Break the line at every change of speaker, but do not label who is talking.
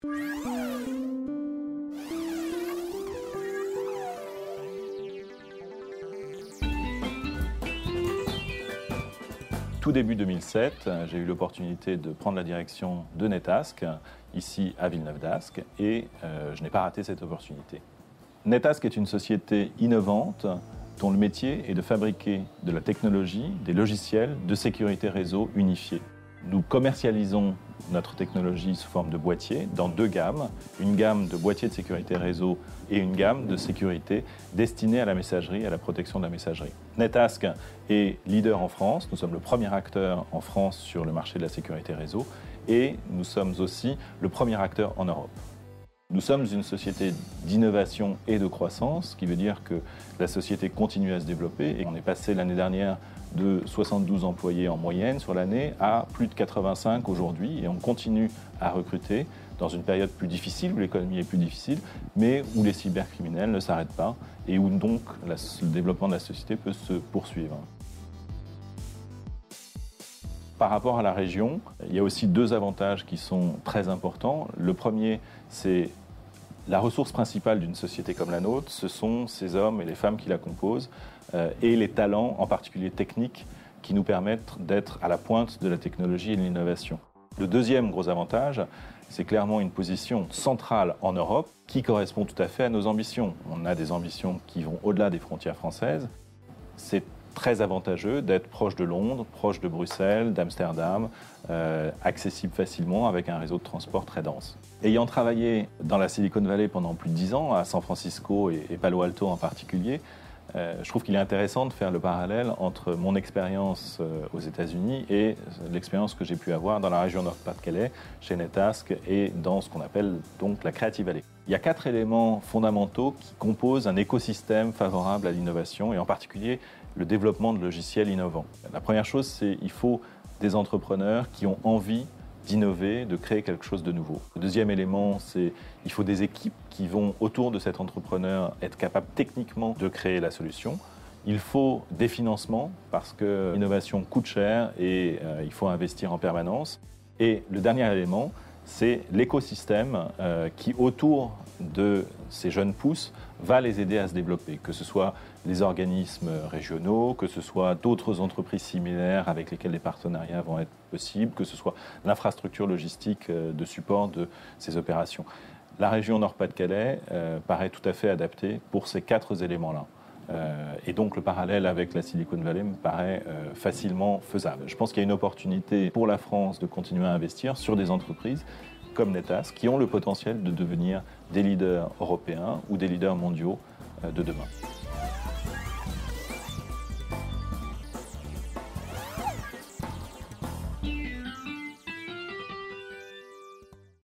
Tout début 2007, j'ai eu l'opportunité de prendre la direction de Netask, ici à Villeneuve-d'Ascq, et je n'ai pas raté cette opportunité. Netask est une société innovante dont le métier est de fabriquer de la technologie, des logiciels de sécurité réseau unifiés. Nous commercialisons notre technologie sous forme de boîtier dans deux gammes, une gamme de boîtiers de sécurité réseau et une gamme de sécurité destinée à la messagerie, à la protection de la messagerie. Netask est leader en France, nous sommes le premier acteur en France sur le marché de la sécurité réseau et nous sommes aussi le premier acteur en Europe. Nous sommes une société d'innovation et de croissance, ce qui veut dire que la société continue à se développer et on est passé l'année dernière de 72 employés en moyenne sur l'année à plus de 85 aujourd'hui et on continue à recruter dans une période plus difficile où l'économie est plus difficile mais où les cybercriminels ne s'arrêtent pas et où donc le développement de la société peut se poursuivre. Par rapport à la région, il y a aussi deux avantages qui sont très importants. Le premier, c'est la ressource principale d'une société comme la nôtre, ce sont ces hommes et les femmes qui la composent et les talents, en particulier techniques, qui nous permettent d'être à la pointe de la technologie et de l'innovation. Le deuxième gros avantage, c'est clairement une position centrale en Europe qui correspond tout à fait à nos ambitions. On a des ambitions qui vont au-delà des frontières françaises. C'est très avantageux d'être proche de Londres, proche de Bruxelles, d'Amsterdam, accessible facilement avec un réseau de transport très dense. Ayant travaillé dans la Silicon Valley pendant plus de 10 ans, à San Francisco et Palo Alto en particulier, je trouve qu'il est intéressant de faire le parallèle entre mon expérience aux États-Unis et l'expérience que j'ai pu avoir dans la région Nord-Pas-de-Calais, chez Netask et dans ce qu'on appelle donc la Creative Valley. Il y a 4 éléments fondamentaux qui composent un écosystème favorable à l'innovation et en particulier le développement de logiciels innovants. La première chose, c'est qu'il faut des entrepreneurs qui ont envie d'innover, de créer quelque chose de nouveau. Le deuxième élément, c'est qu'il faut des équipes qui vont autour de cet entrepreneur être capables techniquement de créer la solution. Il faut des financements parce que l'innovation coûte cher et il faut investir en permanence. Et le dernier élément, c'est l'écosystème qui, autour de ces jeunes pousses, va les aider à se développer, que ce soit les organismes régionaux, que ce soit d'autres entreprises similaires avec lesquelles les partenariats vont être possibles, que ce soit l'infrastructure logistique de support de ces opérations. La région Nord-Pas-de-Calais paraît tout à fait adaptée pour ces 4 éléments-là. Et donc le parallèle avec la Silicon Valley me paraît facilement faisable. Je pense qu'il y a une opportunité pour la France de continuer à investir sur des entreprises comme Netask qui ont le potentiel de devenir des leaders européens ou des leaders mondiaux de demain.